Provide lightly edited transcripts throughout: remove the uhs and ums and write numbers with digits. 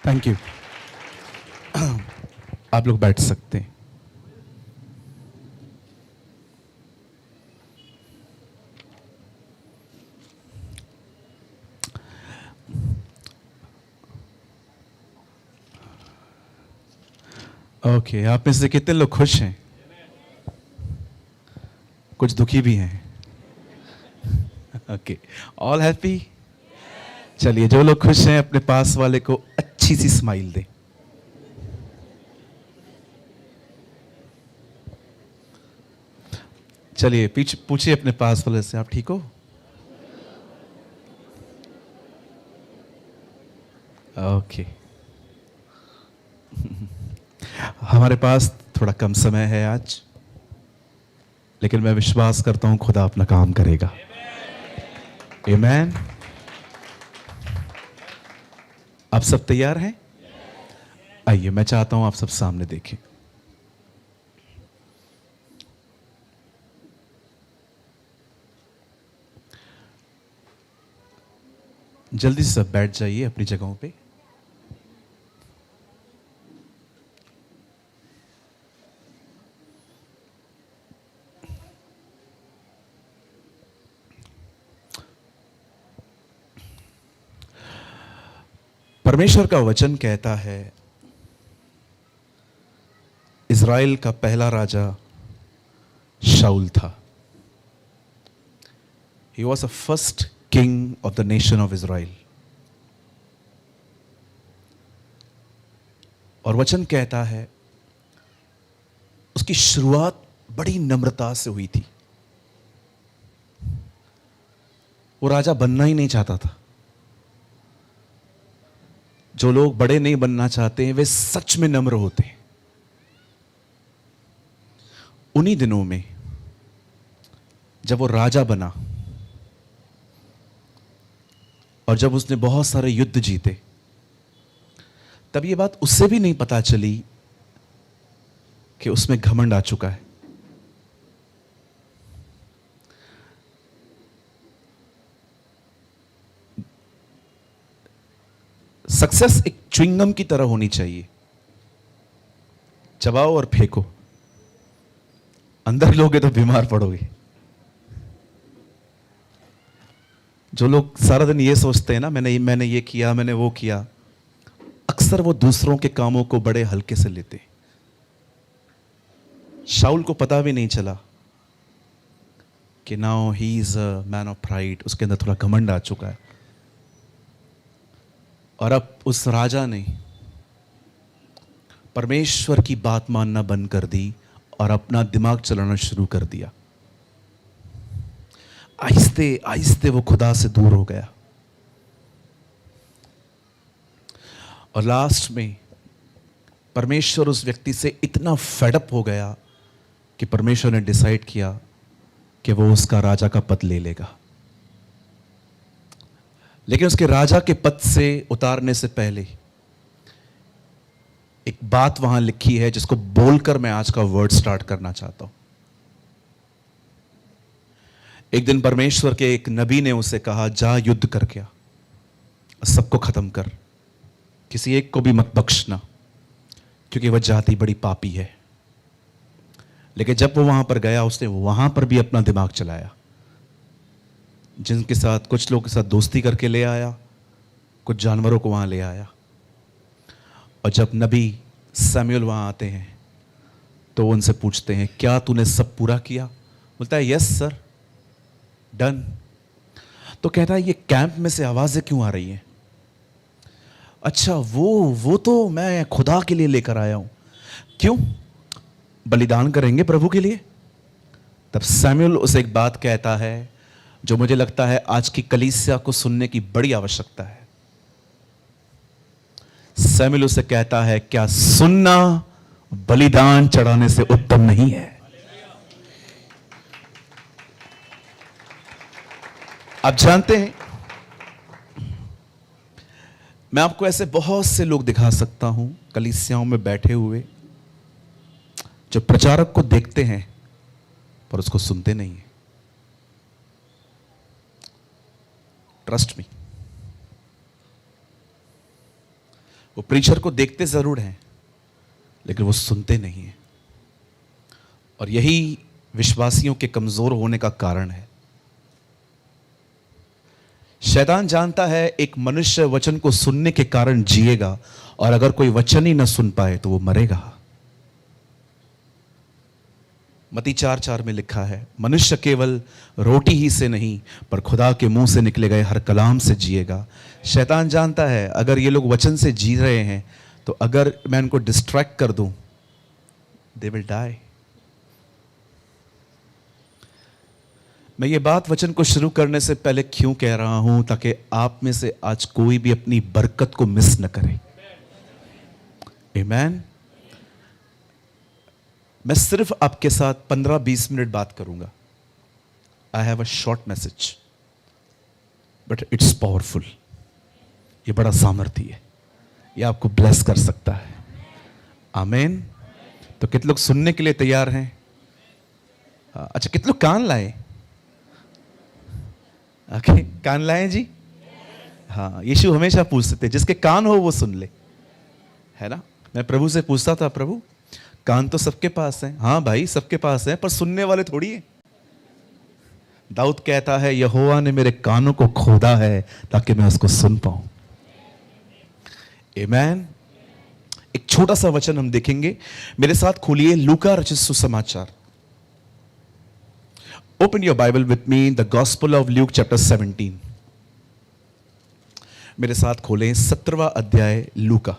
Thank you. आप लोग बैठ सकते हैं। ओके, आप में से कितने लोग खुश हैं? कुछ दुखी भी हैं। Okay, all happy. चलिए, जो लोग खुश हैं अपने पास वाले को अच्छी सी स्माइल दें। चलिए, पीछे पूछिए अपने पास वाले से, आप ठीक हो? ओके। हमारे पास थोड़ा कम समय है आज, लेकिन मैं विश्वास करता हूं खुदा अपना काम करेगा। आमीन। आप सब तैयार हैं? आइए, मैं चाहता हूं आप सब सामने देखें। जल्दी से सब बैठ जाइए अपनी जगहों पे। परमेश्वर का वचन कहता है, इज़राइल का पहला राजा शाऊल था। He was the first king of the nation of Israel. और वचन कहता है उसकी शुरुआत बड़ी नम्रता से हुई थी। वो राजा बनना ही नहीं चाहता था। जो लोग बड़े नहीं बनना चाहते हैं वे सच में नम्र होते हैं। उन्हीं दिनों में जब वो राजा बना और जब उसने बहुत सारे युद्ध जीते, तब ये बात उससे भी नहीं पता चली कि उसमें घमंड आ चुका है। सक्सेस एक च्युइंगम की तरह होनी चाहिए, चबाओ और फेंको, अंदर लोगे तो बीमार पड़ोगे। जो लोग सारा दिन ये सोचते हैं ना, मैंने ये किया, मैंने वो किया, अक्सर वो दूसरों के कामों को बड़े हल्के से लेते। शाऊल को पता भी नहीं चला कि now he is a man of pride, उसके अंदर थोड़ा घमंड आ चुका है। और अब उस राजा ने परमेश्वर की बात मानना बंद कर दी और अपना दिमाग चलाना शुरू कर दिया। आहिस्ते आहिस्ते वो खुदा से दूर हो गया और लास्ट में परमेश्वर उस व्यक्ति से इतना फेडअप हो गया कि परमेश्वर ने डिसाइड किया कि वो उसका राजा का पद ले लेगा। लेकिन उसके राजा के पद से उतारने से पहले एक बात वहां लिखी है जिसको बोलकर मैं आज का वर्ड स्टार्ट करना चाहता हूं। एक दिन परमेश्वर के एक नबी ने उसे कहा, जा युद्ध करके आ, सबको खत्म कर, किसी एक को भी मत बख्शना, क्योंकि वह जाति बड़ी पापी है। लेकिन जब वो वहां पर गया, उसने वहां पर भी अपना दिमाग चलाया। जिनके साथ, कुछ लोगों के साथ दोस्ती करके ले आया, कुछ जानवरों को वहां ले आया। और जब नबी सैमुअल वहां आते हैं तो उनसे पूछते हैं, क्या तूने सब पूरा किया? बोलता है, यस सर, डन। तो कहता है, ये कैंप में से आवाजें क्यों आ रही हैं? अच्छा, वो तो मैं खुदा के लिए लेकर आया हूं। क्यों? बलिदान करेंगे प्रभु के लिए। तब सैमुअल उसे एक बात कहता है जो मुझे लगता है आज की कलीसिया को सुनने की बड़ी आवश्यकता है। सैमुअल उसे कहता है, क्या सुनना बलिदान चढ़ाने से उत्तम नहीं है? आप जानते हैं, मैं आपको ऐसे बहुत से लोग दिखा सकता हूं कलीसियाओं में बैठे हुए जो प्रचारक को देखते हैं पर उसको सुनते नहीं है। Trust me. वो प्रीचर को देखते जरूर हैं लेकिन वो सुनते नहीं हैं, और यही विश्वासियों के कमजोर होने का कारण है। शैतान जानता है एक मनुष्य वचन को सुनने के कारण जिएगा, और अगर कोई वचन ही न सुन पाए तो वो मरेगा। मत्ती 4:4 में लिखा है, मनुष्य केवल रोटी ही से नहीं पर खुदा के मुंह से निकले गए हर कलाम से जिएगा। शैतान जानता है अगर ये लोग वचन से जी रहे हैं तो अगर मैं इनको डिस्ट्रैक्ट कर दूं, दे विल डाई। मैं ये बात वचन को शुरू करने से पहले क्यों कह रहा हूं, ताकि आप में से आज कोई भी अपनी बरकत को मिस न करे। आमीन। मैं सिर्फ आपके साथ 15-20 मिनट बात करूंगा। I have a short message but it's powerful. ये बड़ा सामर्थ्य है, ये आपको ब्लेस कर सकता है। आमीन। तो कितने लोग सुनने के लिए तैयार हैं? अच्छा, कितने लोग कान लाए? ओके, कान लाए जी। हाँ, यीशु हमेशा पूछते थे जिसके कान हो वो सुन ले, है ना। मैं प्रभु से पूछता था, प्रभु कान तो सबके पास है। हाँ भाई, सबके पास है, पर सुनने वाले थोड़ी है। दाऊद कहता है, यहोवा ने मेरे कानों को खोदा है ताकि मैं उसको सुन पाऊं। आमीन। एक छोटा सा वचन हम देखेंगे, मेरे साथ खोलिए लूका रचित सुसमाचार। Open your Bible with me, the gospel of Luke chapter 17। मेरे साथ खोलें 17वां अध्याय लूका।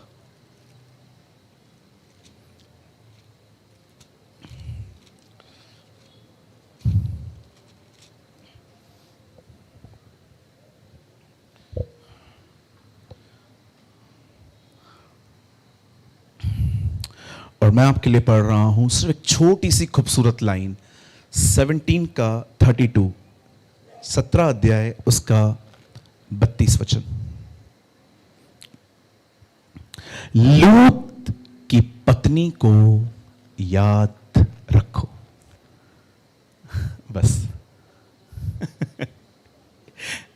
और मैं आपके लिए पढ़ रहा हूं सिर्फ एक छोटी सी खूबसूरत लाइन, 17 का 32, 17 अध्याय उसका 32 वचन। लूत की पत्नी को याद रखो। बस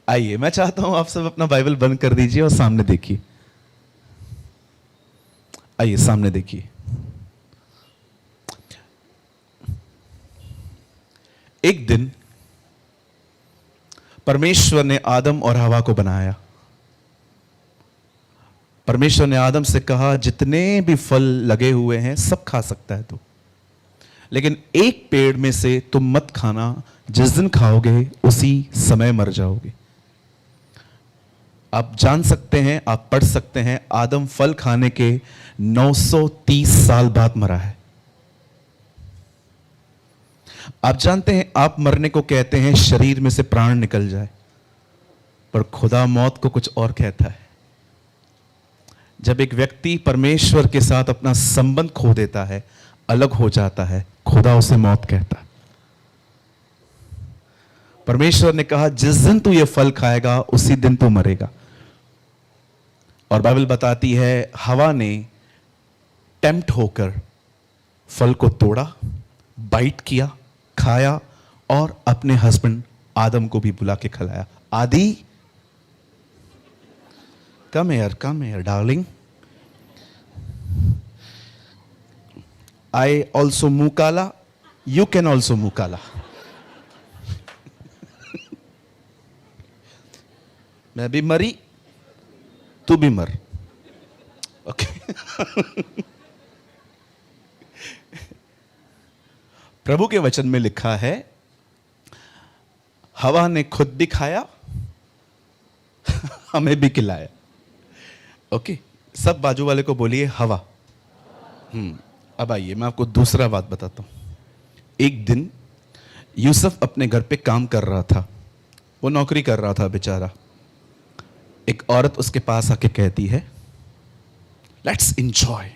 आइए, मैं चाहता हूं आप सब अपना बाइबल बंद कर दीजिए और सामने देखिए। आइए सामने देखिए। एक दिन परमेश्वर ने आदम और हवा को बनाया। परमेश्वर ने आदम से कहा, जितने भी फल लगे हुए हैं सब खा सकता है तू, लेकिन एक पेड़ में से तुम मत खाना, जिस दिन खाओगे उसी समय मर जाओगे। आप जान सकते हैं, आप पढ़ सकते हैं, आदम फल खाने के 930 साल बाद मरा है। आप जानते हैं, आप मरने को कहते हैं शरीर में से प्राण निकल जाए, पर खुदा मौत को कुछ और कहता है। जब एक व्यक्ति परमेश्वर के साथ अपना संबंध खो देता है, अलग हो जाता है, खुदा उसे मौत कहता है। परमेश्वर ने कहा, जिस दिन तू ये फल खाएगा उसी दिन तू मरेगा। और बाइबल बताती है, हवा ने टेम्प्ट होकर फल को तोड़ा, बाइट किया, खाया और अपने हस्बैंड आदम को भी बुला के खिलाया। आदि, come here darling, I also मुंह काला, यू कैन ऑल्सो मुंह काला। मैं भी मरी, तू भी मर। ओके। प्रभु के वचन में लिखा है, हवा ने खुद भी खाया, हमें भी खिलाया। ओके, सब बाजू वाले को बोलिए हवा। अब आइए मैं आपको दूसरा बात बताता हूं। एक दिन यूसुफ अपने घर पे काम कर रहा था, वो नौकरी कर रहा था बेचारा। एक औरत उसके पास आके कहती है, लेट्स एंजॉय,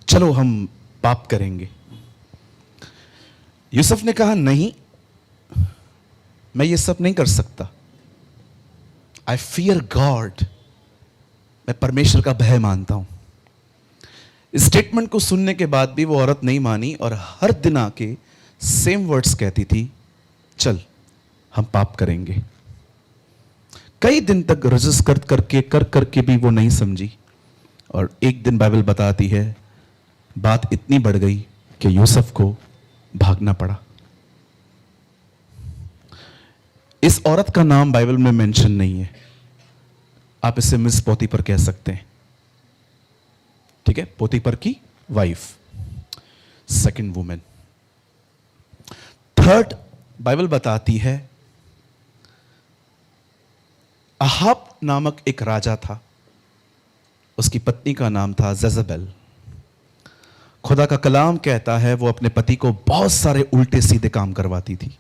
चलो हम पाप करेंगे। यूसुफ ने कहा, नहीं, मैं ये सब नहीं कर सकता। आई फियर गॉड, मैं परमेश्वर का भय मानता हूं। इस स्टेटमेंट को सुनने के बाद भी वो औरत नहीं मानी और हर दिन आके सेम वर्ड्स कहती थी, चल हम पाप करेंगे। कई दिन तक रजिस्ट कर करके भी वो नहीं समझी। और एक दिन बाइबल बताती है बात इतनी बढ़ गई कि यूसुफ को भागना पड़ा। इस औरत का नाम बाइबल में मेंशन नहीं है, आप इसे मिस पोतीपर कह सकते हैं, ठीक है, पोतीपर की wife, second women. Third, Bible बताती है अहाब नामक एक राजा था, उसकी पत्नी का नाम था जेजबेल। खुदा का कलाम कहता है वो अपने पति को बहुत सारे उल्टे सीधे काम करवाती थी।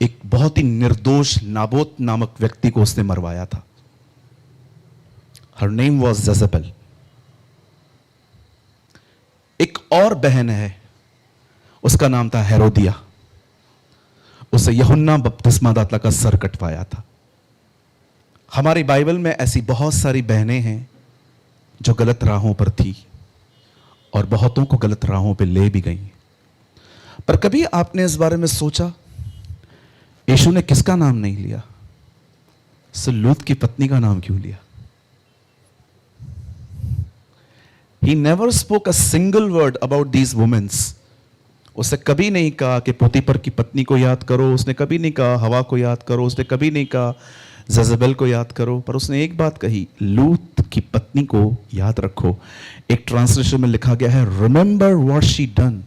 एक बहुत ही निर्दोष नाबोत नामक व्यक्ति को उसने मरवाया था। Her name was Jezebel. एक और बहन है, उसका नाम था हेरोदिया। उसे यूहन्ना बपतिस्मादाता का सर कटवाया था। हमारी बाइबल में ऐसी बहुत सारी बहनें हैं जो गलत राहों पर थी और बहुतों को गलत राहों पे ले भी गई। पर कभी आपने इस बारे में सोचा यीशु ने किसका नाम नहीं लिया? लूत की पत्नी का नाम क्यों लिया? He never spoke a single word about these women. उसने कभी नहीं कहा कि पोतीपर की पत्नी को याद करो, उसने कभी नहीं कहा हवा को याद करो, उसने कभी नहीं कहा जेजबेल को याद करो, पर उसने एक बात कही, लूत की पत्नी को याद रखो। एक ट्रांसलेशन में लिखा गया है रिमेंबर व्हाट शी डन,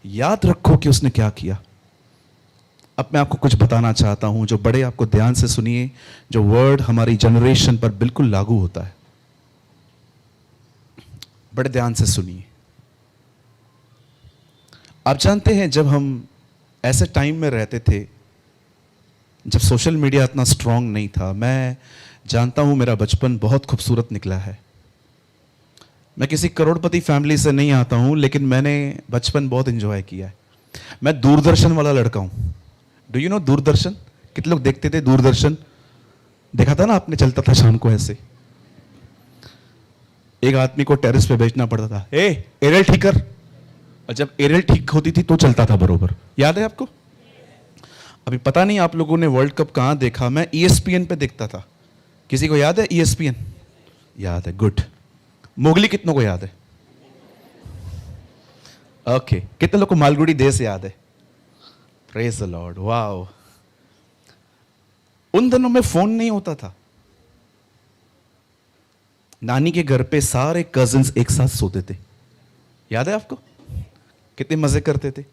याद रखो कि उसने क्या किया। अब मैं आपको कुछ बताना चाहता हूं जो बड़े आपको ध्यान से सुनिए, जो वर्ड हमारी जनरेशन पर बिल्कुल लागू होता है। बड़े ध्यान से सुनिए। आप जानते हैं जब हम ऐसे टाइम में रहते थे जब सोशल मीडिया इतना स्ट्रांग नहीं था, मैं जानता हूं मेरा बचपन बहुत खूबसूरत निकला है। मैं किसी करोड़पति फैमिली से नहीं आता हूं, लेकिन मैंने बचपन बहुत एंजॉय किया है। मैं दूरदर्शन वाला लड़का हूं। Do you know Doordarshan? कितने लोग देखते थे दूरदर्शन? देखा था ना आपने, चलता था शाम को ऐसे, एक आदमी को टेरेस पे बेचना पड़ता था, एरियल ठीक कर, और जब एरियल ठीक होती थी तो चलता था बरोबर। याद है आपको? अभी पता नहीं आप लोगों ने वर्ल्ड कप कहां देखा, मैं ESPN पे देखता था। किसी को याद है ESPN? याद है, गुड। मोगली कितनों को याद है? ओके, कितने लोग को मालगुडी देश याद है? Praise the Lord, wow. उन दिनों में फोन नहीं होता था। नानी के घर पे सारे कजिन्स एक साथ सोते थे, याद है आपको? कितने मजे करते थे।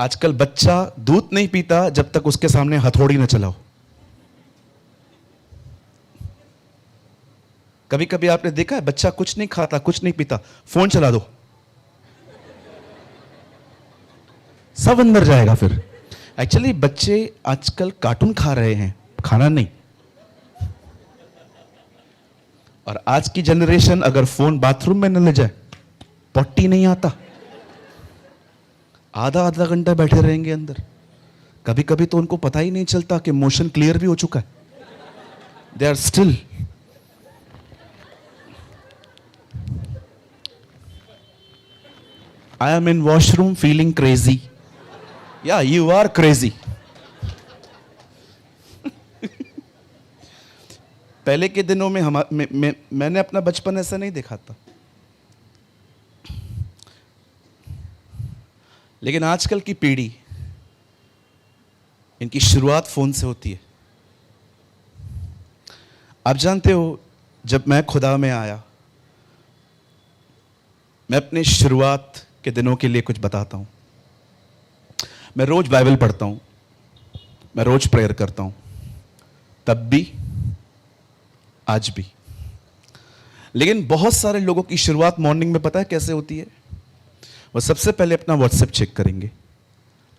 आजकल बच्चा दूध नहीं पीता जब तक उसके सामने हथौड़ी न चलाओ। कभी कभी आपने देखा है बच्चा कुछ नहीं खाता, कुछ नहीं पीता, फोन चला दो, सब अंदर जाएगा। फिर एक्चुअली बच्चे आजकल कार्टून खा रहे हैं, खाना नहीं। और आज की जनरेशन अगर फोन बाथरूम में न ले जाए, पॉटी नहीं आता, आधा आधा घंटा बैठे रहेंगे अंदर। कभी कभी तो उनको पता ही नहीं चलता कि मोशन क्लियर भी हो चुका है, they are still. I am in washroom feeling crazy. या यू आर क्रेजी। पहले के दिनों में मैंने अपना बचपन ऐसा नहीं देखा था, लेकिन आजकल की पीढ़ी, इनकी शुरुआत फोन से होती है। आप जानते हो जब मैं खुदा में आया, मैं अपने शुरुआत के दिनों के लिए कुछ बताता हूं। मैं रोज बाइबल पढ़ता हूं, मैं रोज प्रेयर करता हूं, तब भी आज भी। लेकिन बहुत सारे लोगों की शुरुआत मॉर्निंग में पता है कैसे होती है? वो सबसे पहले अपना व्हाट्सएप चेक करेंगे,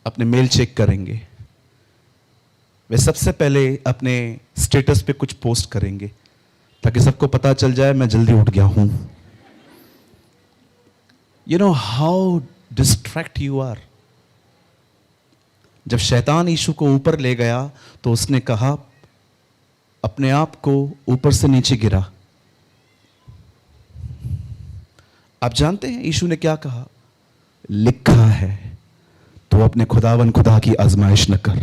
अपने मेल चेक करेंगे, वे सबसे पहले अपने स्टेटस पे कुछ पोस्ट करेंगे ताकि सबको पता चल जाए मैं जल्दी उठ गया हूं। You know how distract you are. जब शैतान यीशु को ऊपर ले गया तो उसने कहा अपने आप को ऊपर से नीचे गिरा। आप जानते हैं यीशु ने क्या कहा? लिखा है तो अपने खुदावन खुदा की आजमाइश न कर।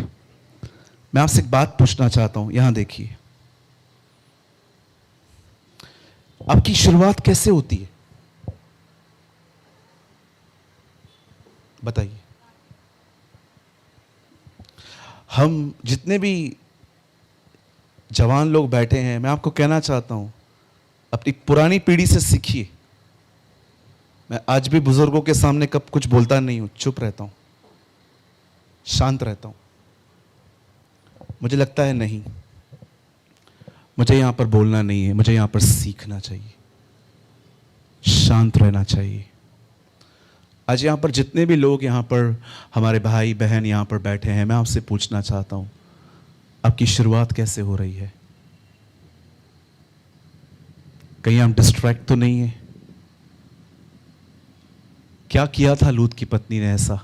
मैं आपसे एक बात पूछना चाहता हूं, यहां देखिए, आपकी शुरुआत कैसे होती है? बताइए। हम जितने भी जवान लोग बैठे हैं, मैं आपको कहना चाहता हूं, अपनी पुरानी पीढ़ी से सीखिए। मैं आज भी बुजुर्गों के सामने कब कुछ बोलता नहीं हूं, चुप रहता हूं, शांत रहता हूं। मुझे लगता है नहीं, मुझे यहां पर बोलना नहीं है, मुझे यहां पर सीखना चाहिए, शांत रहना चाहिए। आज यहां पर जितने भी लोग यहां पर हमारे भाई बहन यहां पर बैठे हैं, मैं आपसे पूछना चाहता हूं, आपकी शुरुआत कैसे हो रही है? कहीं हम डिस्ट्रैक्ट तो नहीं है? क्या किया था लूत की पत्नी ने ऐसा?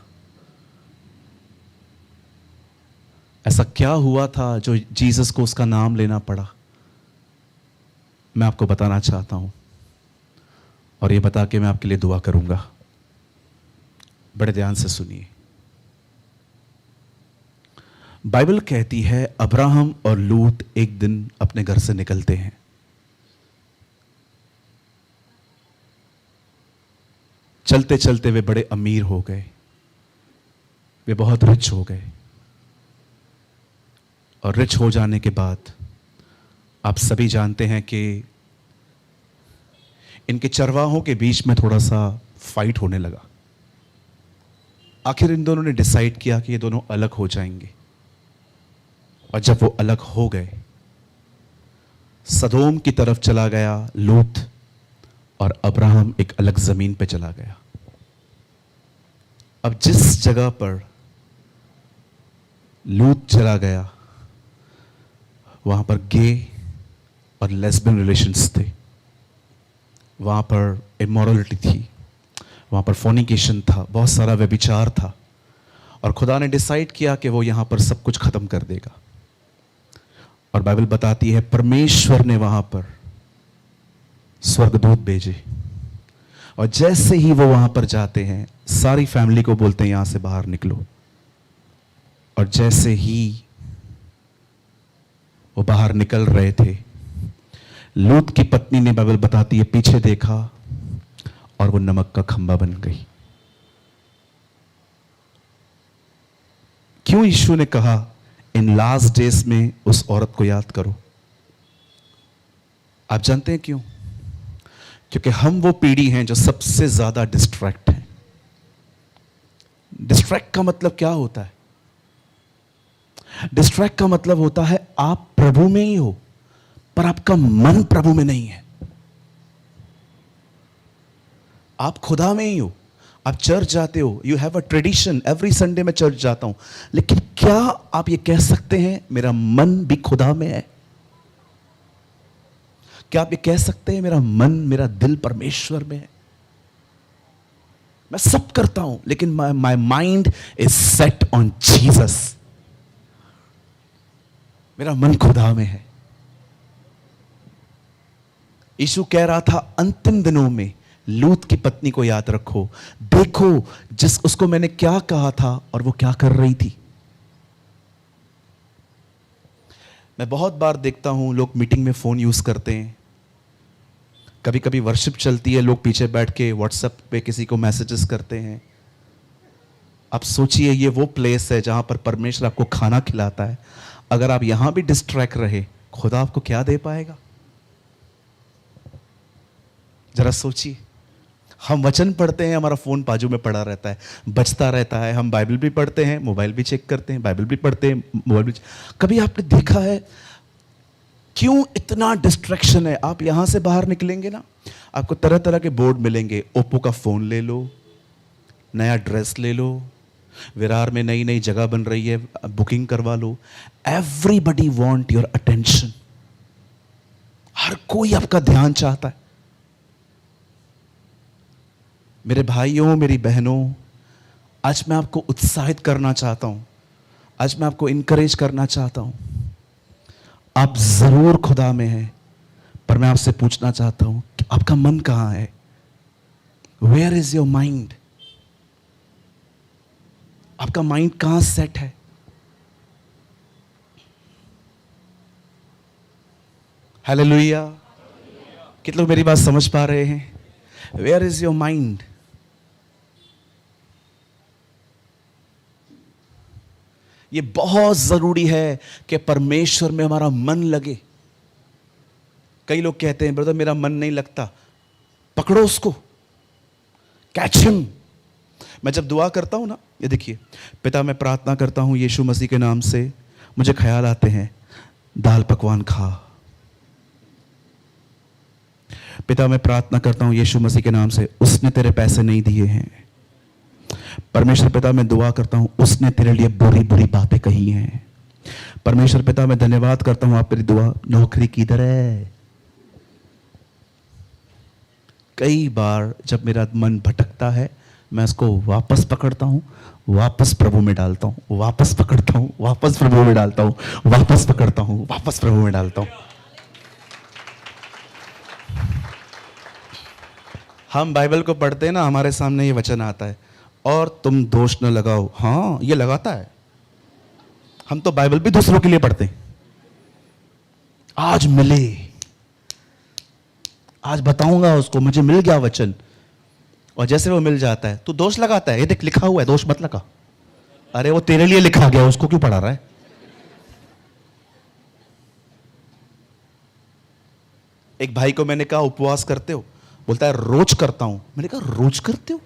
ऐसा क्या हुआ था जो जीसस को उसका नाम लेना पड़ा? मैं आपको बताना चाहता हूं, और ये बता के मैं आपके लिए दुआ करूंगा। बड़े ध्यान से सुनिए। बाइबल कहती है अब्राहम और लूत एक दिन अपने घर से निकलते हैं। चलते चलते वे बड़े अमीर हो गए, वे बहुत रिच हो गए। और रिच हो जाने के बाद आप सभी जानते हैं कि इनके चरवाहों के बीच में थोड़ा सा फाइट होने लगा। आखिर इन दोनों ने डिसाइड किया कि ये दोनों अलग हो जाएंगे। और जब वो अलग हो गए, सदोम की तरफ चला गया लूत, और अब्राहम एक अलग जमीन पे चला गया। अब जिस जगह पर लूत चला गया, वहां पर गे और लेस्बियन रिलेशंस थे, वहां पर इमोरलिटी थी, वहां पर फोर्निकेशन था, बहुत सारा व्यभिचार था। और खुदा ने डिसाइड किया कि वो यहां पर सब कुछ खत्म कर देगा। और बाइबल बताती है परमेश्वर ने वहां पर स्वर्गदूत भेजे, और जैसे ही वो वहां पर जाते हैं, सारी फैमिली को बोलते हैं यहां से बाहर निकलो। और जैसे ही वो बाहर निकल रहे थे, लूत की पत्नी ने, बाइबल बताती है, पीछे देखा और वो नमक का खंबा बन गई। क्यों यीशु ने कहा इन लास्ट डेज में उस औरत को याद करो? आप जानते हैं क्यों? क्योंकि हम वो पीढ़ी हैं जो सबसे ज्यादा डिस्ट्रैक्ट है। डिस्ट्रैक्ट का मतलब क्या होता है? डिस्ट्रैक्ट का मतलब होता है आप प्रभु में ही हो, पर आपका मन प्रभु में नहीं है। आप खुदा में ही हो, आप चर्च जाते हो, you have a tradition, every Sunday मैं चर्च जाता हूं, लेकिन क्या आप ये कह सकते हैं मेरा मन भी खुदा में है? क्या आप ये कह सकते हैं मेरा मन, मेरा दिल परमेश्वर में है? मैं सब करता हूं, लेकिन my mind is set on Jesus. मेरा मन खुदा में है। यीशु कह रहा था अंतिम दिनों में लूत की पत्नी को याद रखो, देखो जिस उसको मैंने क्या कहा था और वो क्या कर रही थी। मैं बहुत बार देखता हूं लोग मीटिंग में फोन यूज करते हैं, कभी कभी वर्शिप चलती है, लोग पीछे बैठ के व्हाट्सएप पे किसी को मैसेजेस करते हैं। आप सोचिए ये वो प्लेस है जहां पर परमेश्वर आपको खाना खिलाता है। अगर आप यहां भी डिस्ट्रैक्ट रहे, खुदा आपको क्या दे पाएगा? जरा सोचिए। हम वचन पढ़ते हैं, हमारा फोन बाजू में पड़ा रहता है, बजता रहता है। हम बाइबल भी पढ़ते हैं, मोबाइल भी चेक करते हैं, बाइबल भी पढ़ते हैं, मोबाइल भी। कभी आपने देखा है क्यों इतना डिस्ट्रैक्शन है? आप यहां से बाहर निकलेंगे ना, आपको तरह तरह के बोर्ड मिलेंगे। ओप्पो का फोन ले लो, नया ड्रेस ले लो, विरार में नई नई जगह बन रही है, बुकिंग करवा लो। Everybody want your attention. हर कोई आपका ध्यान चाहता है। मेरे भाइयों, मेरी बहनों, आज मैं आपको उत्साहित करना चाहता हूं, आज मैं आपको इनकरेज करना चाहता हूं। आप जरूर खुदा में हैं, पर मैं आपसे पूछना चाहता हूं कि आपका मन कहां है? Where is your mind? आपका माइंड कहां सेट है? हालेलुया। कितने लोग मेरी बात समझ पा रहे हैं? Where is your mind? ये बहुत जरूरी है कि परमेश्वर में हमारा मन लगे। कई लोग कहते हैं ब्रदर मेरा मन नहीं लगता, पकड़ो उसको, कैच हिम। मैं जब दुआ करता हूं ना, ये देखिए, पिता मैं प्रार्थना करता हूं यीशु मसीह के नाम से, मुझे ख्याल आते हैं दाल पकवान खा। पिता मैं प्रार्थना करता हूं यीशु मसीह के नाम से, उसने तेरे पैसे नहीं दिए हैं। परमेश्वर पिता मैं दुआ करता हूं उसने तेरे लिए बुरी बुरी बातें कही हैं। परमेश्वर पिता मैं धन्यवाद करता हूं आप मेरी दुआ, नौकरी किधर है? कई बार जब मेरा मन भटकता है मैं उसको वापस पकड़ता हूं, वापस प्रभु में डालता हूं, वापस पकड़ता हूं, वापस प्रभु में डालता हूं, वापस पकड़ता हूं, वापस प्रभु में डालता हूं। हम बाइबल को पढ़ते हैं ना, हमारे सामने ये वचन आता है, और तुम दोष न लगाओ। हाँ, ये लगाता है। हम तो बाइबल भी दूसरों के लिए पढ़ते हैं। आज मिले, आज बताऊंगा उसको, मुझे मिल गया वचन, और जैसे वो मिल जाता है तो दोष लगाता है। ये देख लिखा हुआ है, दोष मत लगा। अरे वो तेरे लिए लिखा गया, उसको क्यों पढ़ा रहा है? एक भाई को मैंने कहा उपवास करते हो? बोलता है रोज करता हूं। मैंने कहा रोज करते हो,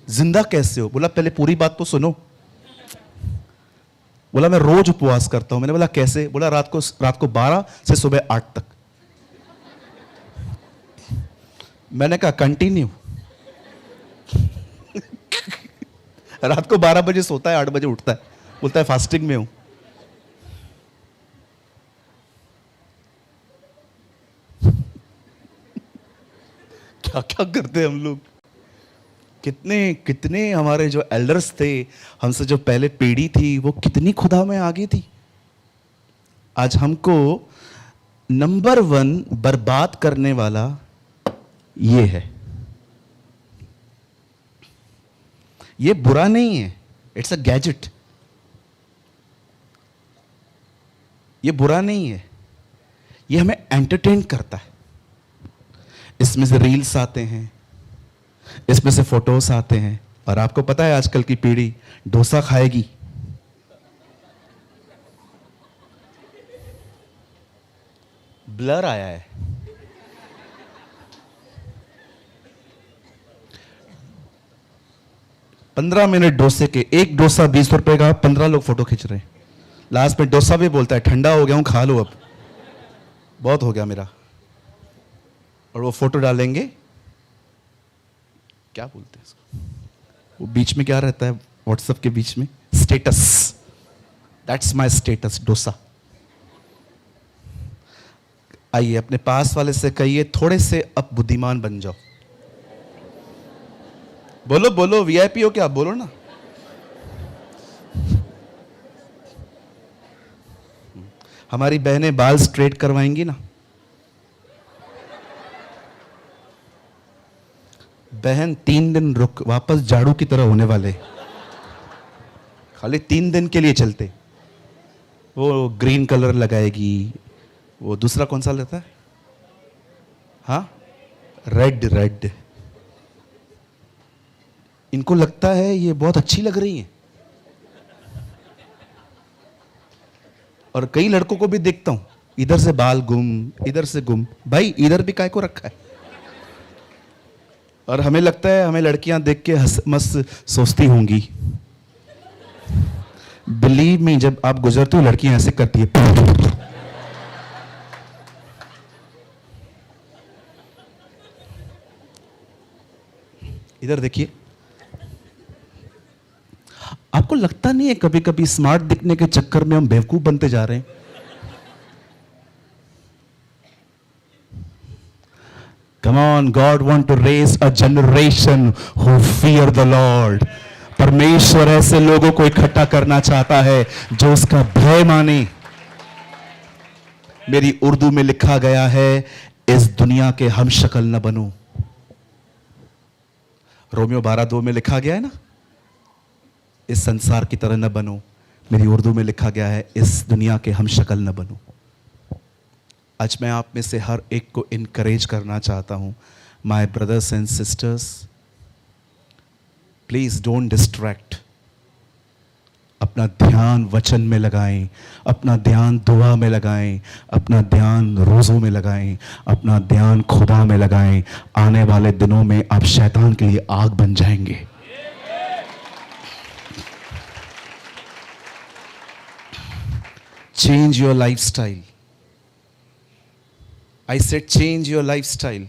जिंदा कैसे हो? बोला पहले पूरी बात तो सुनो। बोला मैं रोज उपवास करता हूं। मैंने बोला कैसे? बोला रात को 12 से सुबह 8 तक। मैंने कहा कंटिन्यू। रात को 12 बजे सोता है, 8 बजे उठता है, बोलता है फास्टिंग में हूं। क्या क्या करते हैं हम लोग। कितने कितने हमारे जो एल्डर्स थे, हमसे जो पहले पीढ़ी थी, वो कितनी खुदा में आगे थी। आज हमको नंबर 1 बर्बाद करने वाला ये है। ये बुरा नहीं है, इट्स अ गैजेट। ये बुरा नहीं है, ये हमें एंटरटेन करता है। इसमें से रील्स आते हैं, इसमें से फोटोस आते हैं, और आपको पता है आजकल की पीढ़ी डोसा खाएगी। ब्लर आया है। पंद्रह मिनट डोसे के, एक डोसा 20 रुपए का, 15 लोग फोटो खींच रहे हैं। लास्ट में डोसा भी बोलता है ठंडा हो गया हूं, खा लो अब, बहुत हो गया मेरा। और वो फोटो डालेंगे, क्या बोलते हैं इसको, वो बीच में क्या रहता है व्हाट्सएप के बीच में, status. That's my status, dosa. आइए अपने पास वाले से कहिए थोड़े से अब बुद्धिमान बन जाओ। बोलो बोलो, वीआईपी हो क्या? बोलो ना। हमारी बहनें बाल स्ट्रेट करवाएंगी ना। बहन 3 दिन रुक, वापस झाड़ू की तरह होने वाले। खाली 3 दिन के लिए चलते। वो ग्रीन कलर लगाएगी, वो दूसरा कौन सा लेता है, हाँ रेड रेड। इनको लगता है ये बहुत अच्छी लग रही है। और कई लड़कों को भी देखता हूं, इधर से बाल गुम, इधर से गुम। भाई इधर भी काय को रखा है? और हमें लगता है हमें लड़कियां देख के मस्त सोचती होंगी। बिलीव मी, जब आप गुजरते हो लड़कियां ऐसे करती है। इधर देखिए। आपको लगता नहीं है कभी कभी स्मार्ट दिखने के चक्कर में हम बेवकूफ बनते जा रहे हैं? Come on, God want to raise a generation who fear the Lord. परमेश्वर ऐसे लोगों को इकट्ठा करना चाहता है जो उसका भय माने। मेरी उर्दू में लिखा गया है, इस दुनिया के हम शक्ल न बनो। रोमियो 12:2 में लिखा गया है ना, इस संसार की तरह न बनो। मेरी उर्दू में लिखा गया है, इस दुनिया के हम शक्ल न बनो। आज मैं आप में से हर एक को इनकरेज करना चाहता हूँ, my brothers and sisters, please don't distract. अपना ध्यान वचन में लगाएं, अपना ध्यान दुआ में लगाएं, अपना ध्यान रोज़ों में लगाएं, अपना ध्यान खुदा में लगाएं। आने वाले दिनों में आप शैतान के लिए आग बन जाएंगे। Change your lifestyle. I said change your lifestyle.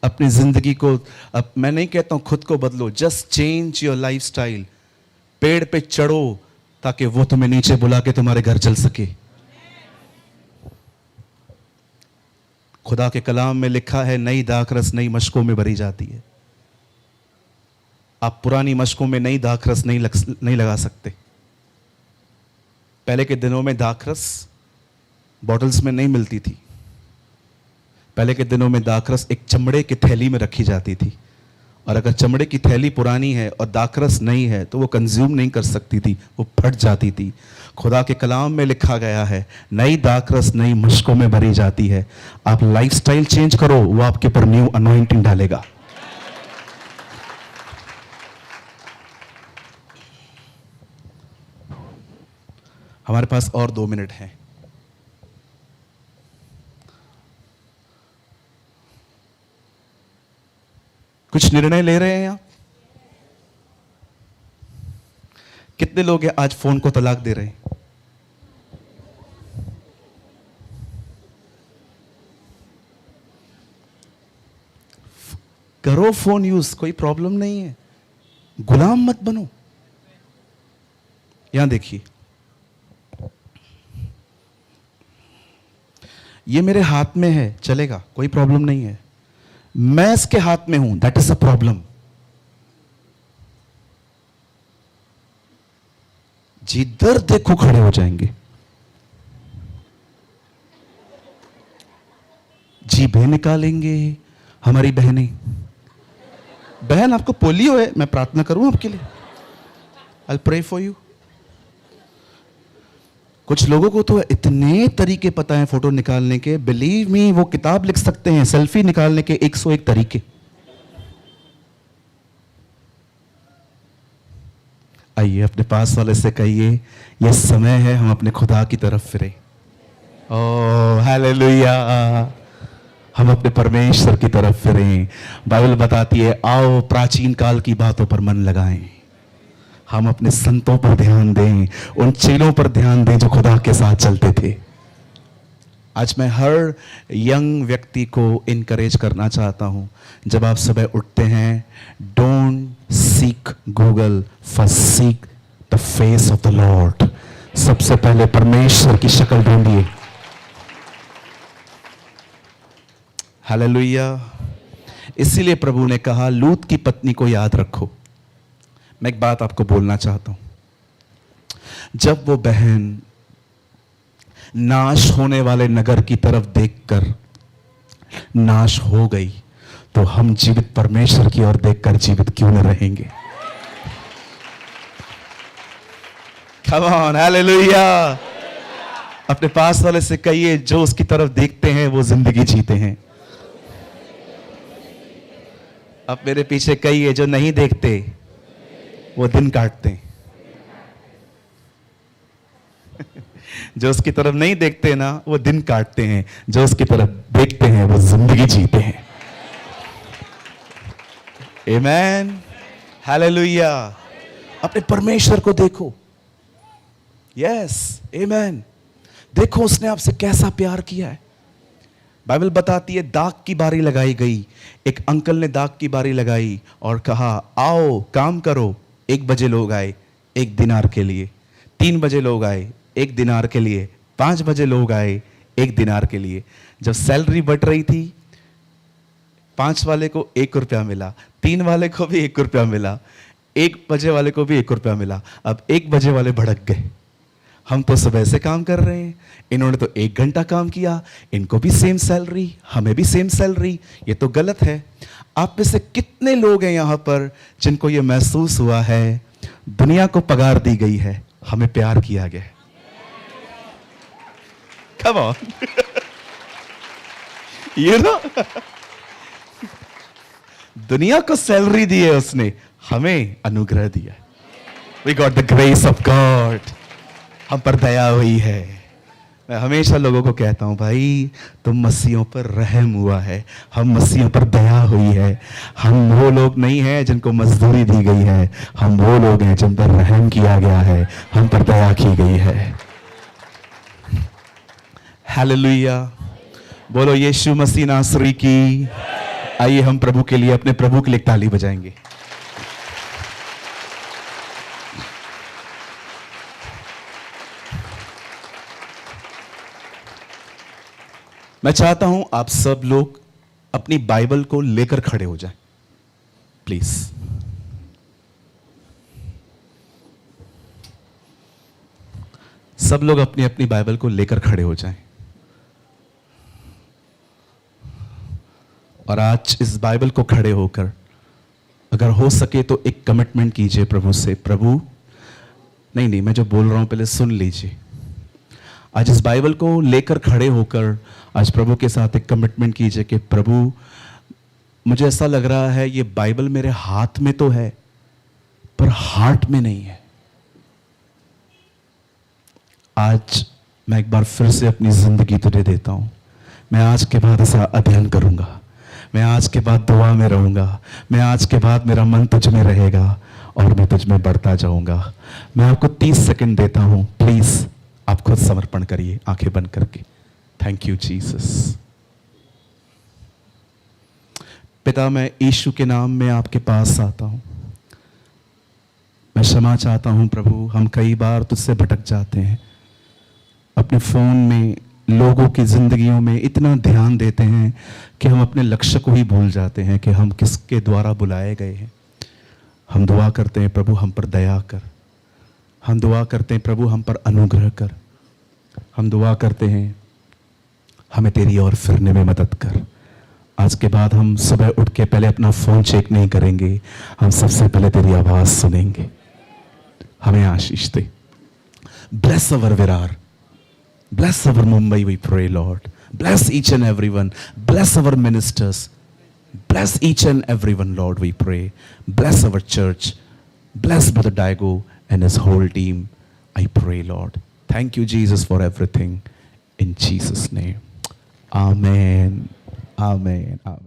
अपनी जिंदगी को, अब मैं नहीं कहता हूं खुद को बदलो, जस्ट चेंज योर लाइफस्टाइल। पेड़ पे चढ़ो ताकि वो तुम्हें नीचे बुला के तुम्हारे घर चल सके। खुदा के कलाम में लिखा है, नई दाखरस नई मशकों में भरी जाती है। आप पुरानी मशकों में नई दाखरस नहीं लगा सकते। पहले के दिनों में दाखरस बॉटल्स में नहीं मिलती थी। पहले के दिनों में दाखरस एक चमड़े की थैली में रखी जाती थी, और अगर चमड़े की थैली पुरानी है और दाखरस नहीं है तो वो कंज्यूम नहीं कर सकती थी, वो फट जाती थी। खुदा के कलाम में लिखा गया है, नई दाखरस नई मशकों में भरी जाती है। आप लाइफस्टाइल चेंज करो, वो आपके ऊपर न्यू अनॉइंटिंग डालेगा। हमारे पास और 2 मिनट हैं। कुछ निर्णय ले रहे हैं आप? कितने लोग हैं आज फोन को तलाक दे रहे हैं? करो फोन यूज, कोई प्रॉब्लम नहीं है, गुलाम मत बनो। यहां देखिए, ये मेरे हाथ में है, चलेगा, कोई प्रॉब्लम नहीं है। मैं इसके हाथ में हूं, दैट इज अ प्रॉब्लम। जिधर देखो खड़े हो जाएंगे। जीभें निकालेंगे हमारी बहनें। बहन, आपको पोलियो है, मैं प्रार्थना करूं आपके लिए, आई प्रे फॉर यू। कुछ लोगों को तो इतने तरीके पता है फोटो निकालने के, बिलीव मी, वो किताब लिख सकते हैं सेल्फी निकालने के 101 तरीके। आइए अपने पास वाले से कहिए, यह समय है हम अपने खुदा की तरफ फिरे। ओह हालेलुया, हम अपने परमेश्वर की तरफ फिरें। बाइबल बताती है, आओ प्राचीन काल की बातों पर मन लगाएं। हम अपने संतों पर ध्यान दें, उन चेलों पर ध्यान दें जो खुदा के साथ चलते थे। आज मैं हर यंग व्यक्ति को इनकरेज करना चाहता हूं, जब आप सुबह उठते हैं, don't seek Google, first seek the face of the Lord. सबसे पहले परमेश्वर की शक्ल ढूंढिए। हालेलुया। इसीलिए प्रभु ने कहा, लूत की पत्नी को याद रखो। मैं एक बात आपको बोलना चाहता हूं, जब वो बहन नाश होने वाले नगर की तरफ देखकर नाश हो गई, तो हम जीवित परमेश्वर की ओर देखकर जीवित क्यों न रहेंगे? Come on, hallelujah. अपने पास वाले से कहिए, जो उसकी तरफ देखते हैं वो जिंदगी जीते हैं। अब मेरे पीछे कहिए, जो नहीं देखते वो दिन काटते हैं। जो उसकी तरफ नहीं देखते ना, वो दिन काटते हैं, जो उसकी तरफ देखते हैं वो जिंदगी जीते हैं। आमेन, हालेलुया। अपने परमेश्वर को देखो। यस, आमेन। देखो उसने आपसे कैसा प्यार किया है। बाइबल बताती है, दाग की बारी लगाई गई। एक अंकल ने दाग की बारी लगाई और कहा, आओ काम करो। 1 बजे लोग आए 1 दिनार के लिए, 3 बजे लोग आए 1 दिनार के लिए, 5 बजे लोग आए 1 दिनार के लिए। जब सैलरी बढ़ रही थी, 5 वाले को 1 रुपया मिला, 3 वाले को भी 1 रुपया मिला, 1 बजे वाले को भी 1 रुपया मिला। अब 1 बजे वाले भड़क गए, हम तो सुबह से काम कर रहे हैं, इन्होंने तो 1 घंटा काम किया, इनको भी सेम सैलरी, हमें भी सेम सैलरी, ये तो गलत है। आप में से कितने लोग हैं यहाँ पर जिनको ये महसूस हुआ है, दुनिया को पगार दी गई है, हमें प्यार किया गया है? Come on. ये ना, दुनिया को सैलरी दी है उसने, हमें अनुग्रह दिया। We got the grace of God, हम पर दया हुई है। मैं हमेशा लोगों को कहता हूं, भाई तुम मसीहों पर रहम हुआ है, हम मसीहों पर दया हुई है। हम वो लोग नहीं हैं जिनको मजदूरी दी गई है, हम वो लोग हैं जिन पर रहम किया गया है, हम पर दया की गई है। हालेलुया, बोलो यीशु मसीह नासरी की। आइए हम प्रभु के लिए, अपने प्रभु के लिए एक ताली बजाएंगे। मैं चाहता हूं आप सब लोग अपनी बाइबल को लेकर खड़े हो जाएं, प्लीज। सब लोग अपनी अपनी बाइबल को लेकर खड़े हो जाएं। और आज इस बाइबल को खड़े होकर अगर हो सके तो एक कमिटमेंट कीजिए प्रभु से। प्रभु, नहीं, मैं जो बोल रहा हूं पहले सुन लीजिए। आज इस बाइबल को लेकर खड़े होकर आज प्रभु के साथ एक कमिटमेंट कीजिए कि प्रभु, मुझे ऐसा लग रहा है ये बाइबल मेरे हाथ में तो है पर हार्ट में नहीं है। आज मैं एक बार फिर से अपनी जिंदगी तुझे देता हूं। मैं आज के बाद ऐसा अध्ययन करूंगा, मैं आज के बाद दुआ में रहूंगा, मैं आज के बाद मेरा मन तुझ में रहेगा और मैं तुझ में बढ़ता जाऊंगा। मैं आपको 30 सेकंड देता हूं, प्लीज आप खुद समर्पण करिए आंखें बंद करके। Thank you Jesus. पिता, मैं यीशु के नाम में आपके पास आता हूं। मैं क्षमा चाहता हूं प्रभु, हम कई बार तुझसे भटक जाते हैं। अपने फोन में, लोगों की जिंदगियों में इतना ध्यान देते हैं कि हम अपने लक्ष्य को ही भूल जाते हैं कि हम किसके द्वारा बुलाए गए हैं। हम दुआ करते हैं प्रभु, हम पर दया कर। हम दुआ करते हैं प्रभु, हम पर अनुग्रह कर। हम दुआ करते हैं, हमें तेरी ओर फिरने में मदद कर। आज के बाद हम सुबह उठ के पहले अपना फोन चेक नहीं करेंगे, हम सबसे पहले तेरी आवाज सुनेंगे। हमें आशीष दे। Bless our Virar, bless our Mumbai, we pray, Lord. Bless each and everyone. Bless our ministers. Bless each and everyone, Lord, we pray. Bless our church. Bless Brother Daigo and his whole team. I pray, Lord. Thank you, Jesus, for everything. In Jesus' name. Amen. Amen. Amen.